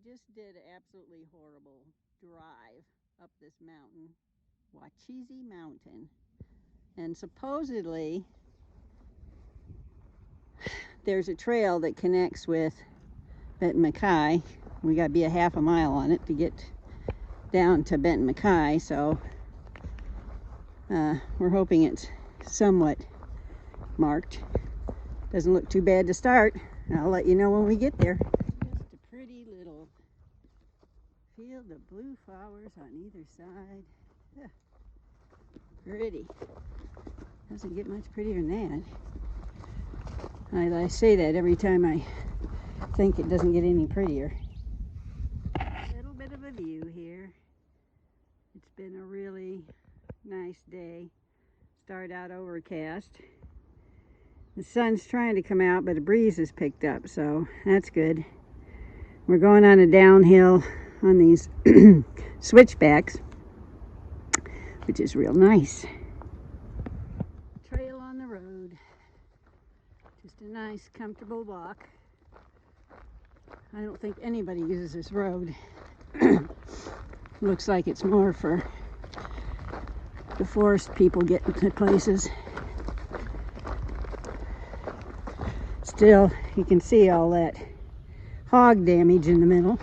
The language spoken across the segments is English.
just did an absolutely horrible drive up this mountain, WAUCHEESI Mountain, and supposedly there's a trail that connects with Benton MacKaye. We got to be a half a mile on it to get down to Benton MacKaye, so we're hoping it's somewhat marked. Doesn't look too bad to start. I'll let you know when we get there. Just a pretty little field of blue flowers on either side. Pretty. Doesn't get much prettier than that. I say that every time I think it doesn't get any prettier. A little bit of a view here. It's been a really nice day. Started out overcast. The sun's trying to come out, but a breeze has picked up, so that's good. We're going on a downhill on these switchbacks, which is real nice. Trail on the road. Just a nice, comfortable walk. I don't think anybody uses this road. Looks like it's more for the forest people getting to places. Still, you can see all that hog damage in the middle.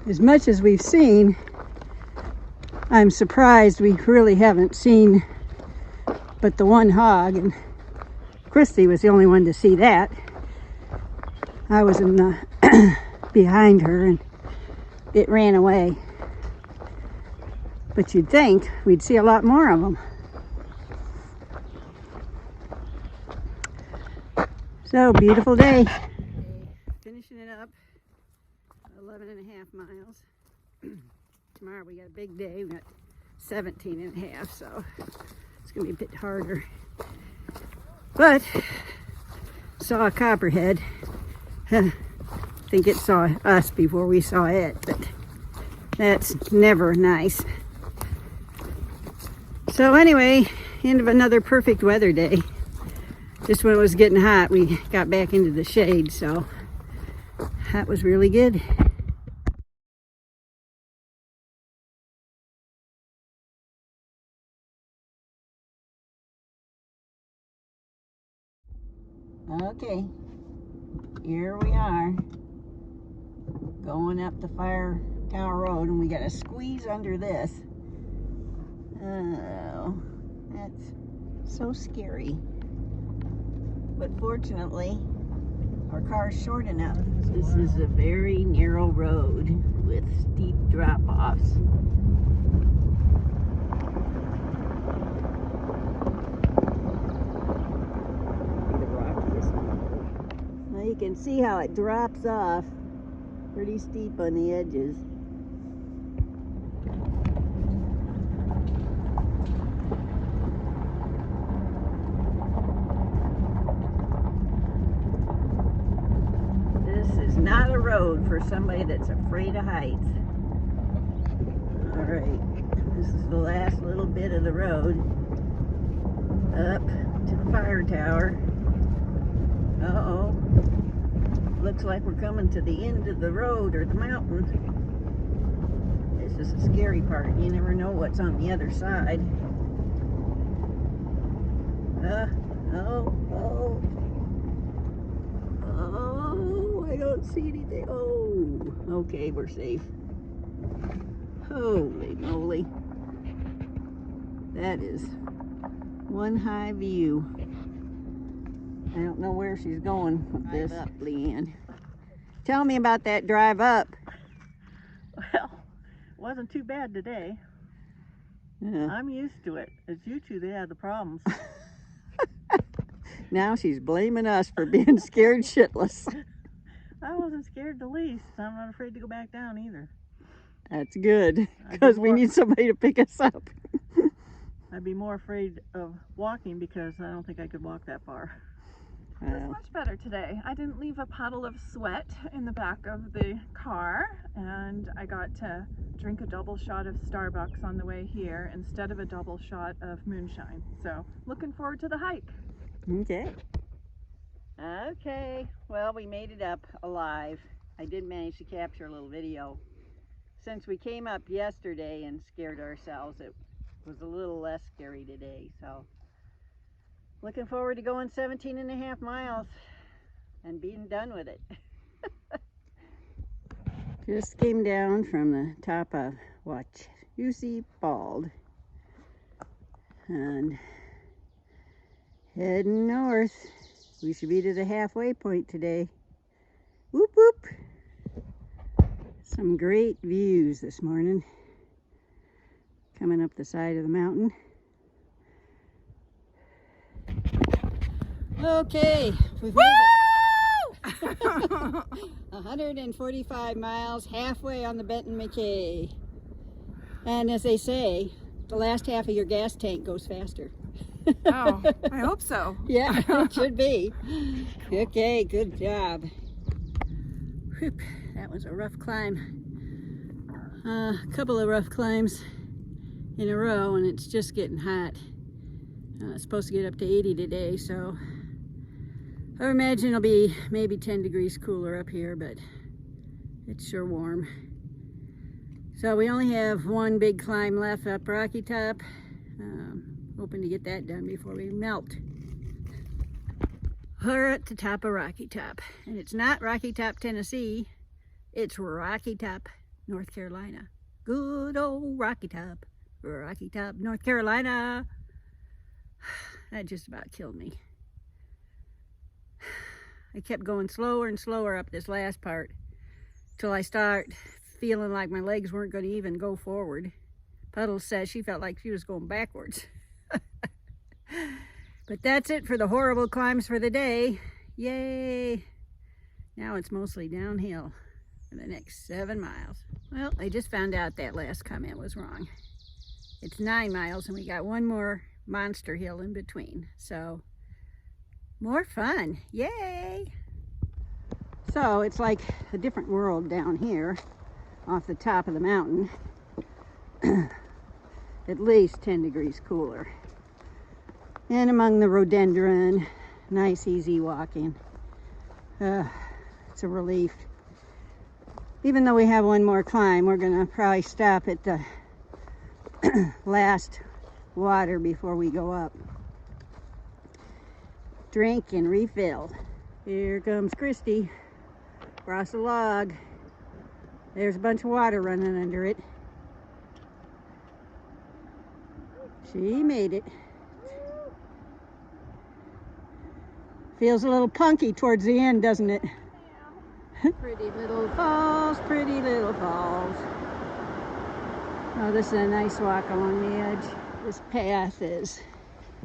As much as we've seen, I'm surprised we really haven't seen but the one hog, and Christy was the only one to see that. I was in the behind her and it ran away. But you'd think we'd see a lot more of them. So, beautiful day. Finishing it up, 11 and a half miles. Tomorrow we got a big day. We got 17 and a half, so it's gonna be a bit harder. But, saw a copperhead. I think it saw us before we saw it, but that's never nice. So anyway, end of another perfect weather day. Just when it was getting hot, we got back into the shade, so that was really good. Okay, here we are, going up the Fire Tower Road, and we got to squeeze under this. Oh, that's so scary. But fortunately, our car's short enough. This is a very narrow road with steep drop-offs. Now you can see how it drops off pretty steep on the edges. Not a road for somebody that's afraid of heights. Alright, this is the last little bit of the road up to the fire tower. Uh-oh. Looks like we're coming to the end of the road or the mountain. This is the scary part. You never know what's on the other side. I don't see anything. Oh, okay, we're safe. Holy moly. That is one high view. I don't know where she's going with this. Up, Leanne. Tell me about that drive up. Well, it wasn't too bad today. Yeah. I'm used to it. It's you two that had the problems. Now she's blaming us for being scared shitless. I wasn't scared the least. I'm not afraid to go back down either. That's good, because we need somebody to pick us up. I'd be more afraid of walking because I don't think I could walk that far. It was much better today. I didn't leave a puddle of sweat in the back of the car, and I got to drink a double shot of Starbucks on the way here instead of a double shot of moonshine. So, looking forward to the hike. Okay. Okay, well, we made it up alive. I did manage to capture a little video. Since we came up yesterday and scared ourselves, it was a little less scary today. So looking forward to going 17.5 miles and being done with it. Just came down from the top of WAUCHEESI Bald and heading north. We should be to the halfway point today. Whoop whoop! Some great views this morning coming up the side of the mountain. Okay, we've made it. 145 miles, halfway on the Benton MacKaye. And as they say, the last half of your gas tank goes faster. Oh, I hope so. Yeah, it should be. Okay, good job. Whoop, that was a rough climb. A couple of rough climbs in a row, and it's just getting hot. It's supposed to get up to 80 today, so I imagine it'll be maybe 10 degrees cooler up here, but it's sure warm. So we only have one big climb left up Rocky Top. Hoping to get that done before we melt. We're at the top of Rocky Top, and it's not Rocky Top, Tennessee. It's Rocky Top, North Carolina. Good old Rocky Top, North Carolina. That just about killed me. I kept going slower and slower up this last part till I start feeling like my legs weren't going to even go forward. Puddles says she felt like she was going backwards. But that's it for the horrible climbs for the day. Yay! Now it's mostly downhill for the next 7 miles. Well, I just found out that last comment was wrong. It's 9 miles and we got one more monster hill in between. So, more fun. Yay! So, it's like a different world down here off the top of the mountain. At least 10 degrees cooler. And among the rhododendron, nice easy walking. It's a relief. Even though we have one more climb, we're gonna probably stop at the last water before we go up. Drink and refill. Here comes Christy across the log. There's a bunch of water running under it. She made it. Feels a little punky towards the end, doesn't it? Pretty little falls, pretty little falls. Oh, this is a nice walk along the edge. This path is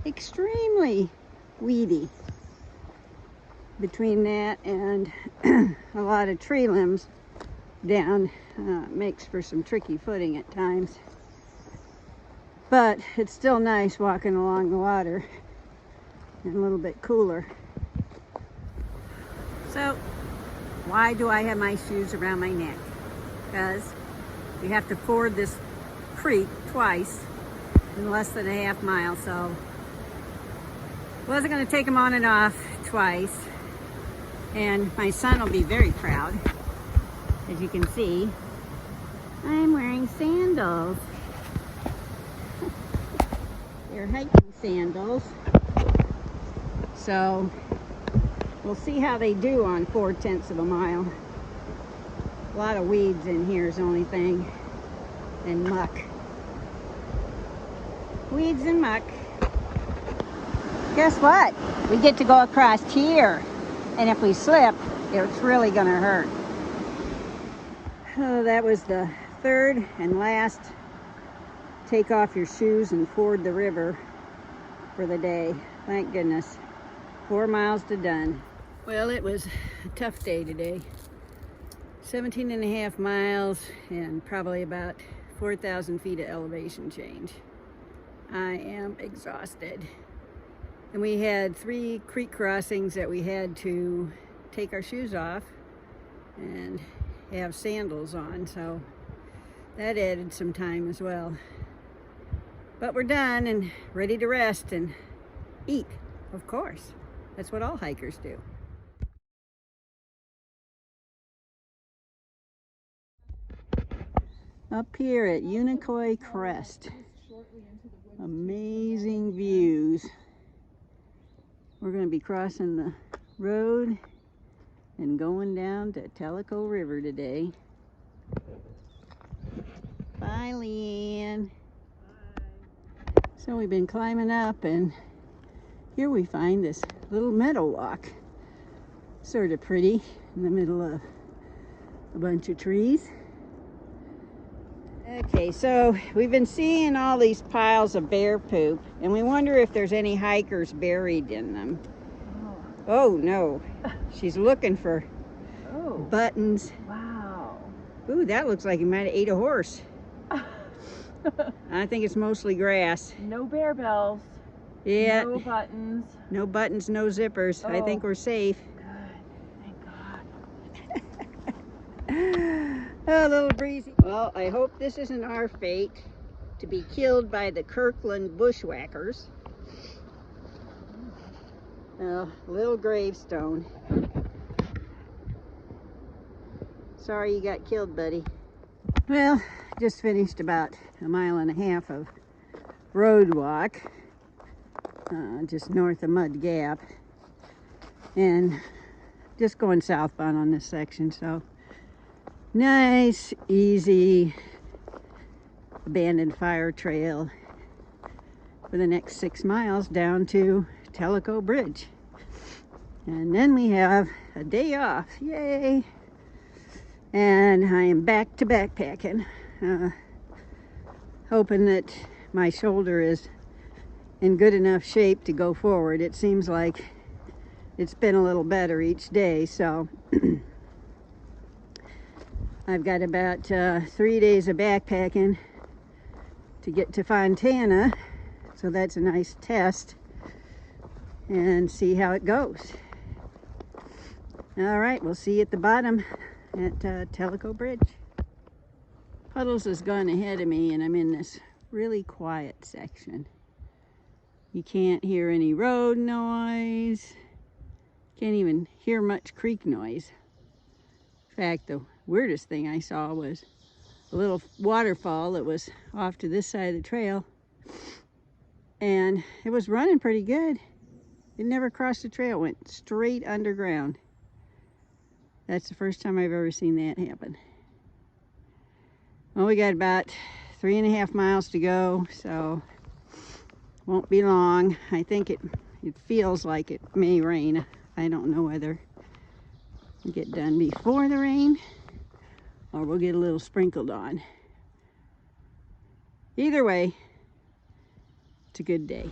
extremely weedy. Between that and a lot of tree limbs down, makes for some tricky footing at times. But it's still nice walking along the water and a little bit cooler. So, why do I have my shoes around my neck? Because we have to ford this creek twice in less than a half mile, so wasn't going to take them on and off twice. And my son will be very proud. As you can see, I'm wearing sandals. They're hiking sandals. So we'll see how they do on 4/10 of a mile. A lot of weeds in here is the only thing, and muck. Weeds and muck. Guess what? We get to go across here, and if we slip, it's really gonna hurt. Oh, that was the third and last take off your shoes and ford the river for the day. Thank goodness. 4 miles to done. Well, it was a tough day today. 17.5 miles and probably about 4,000 feet of elevation change. I am exhausted. And we had 3 creek crossings that we had to take our shoes off and have sandals on, so that added some time as well. But we're done and ready to rest and eat, of course. That's what all hikers do. Up here at Unicoi Crest. Amazing views. We're going to be crossing the road and going down to Telico River today. Bye, Leanne. Bye. So we've been climbing up, and here we find this little meadow walk. Sort of pretty in the middle of a bunch of trees. Okay, so we've been seeing all these piles of bear poop, and we wonder if there's any hikers buried in them. Oh no, she's looking for buttons. Wow. Ooh, that looks like he might have ate a horse. I think it's mostly grass. No bear bells. Yeah. No buttons. No buttons, no zippers. I think we're safe. Good. Thank God. A little breezy. Well, I hope this isn't our fate to be killed by the Kirkland bushwhackers. Little gravestone. Sorry you got killed, buddy. Well, just finished about 1.5 miles of road walk, just north of Mud Gap, and just going southbound on this section. So nice, easy, abandoned fire trail for the next 6 miles down to Telico Bridge. And then we have a day off. Yay! And I am back to backpacking, hoping that my shoulder is in good enough shape to go forward. It seems like it's been a little better each day, so I've got about 3 days of backpacking to get to Fontana, so that's a nice test, and see how it goes. All right, we'll see you at the bottom at Telico Bridge. Puddles has gone ahead of me, and I'm in this really quiet section. You can't hear any road noise. Can't even hear much creek noise. In fact, the weirdest thing I saw was a little waterfall that was off to this side of the trail, and it was running pretty good. It never crossed the trail, it went straight underground. That's the first time I've ever seen that happen. Well, we got about 3.5 miles to go, so won't be long. I think it feels like it may rain. I don't know whether we'll get done before the rain or we'll get a little sprinkled on. Either way, it's a good day.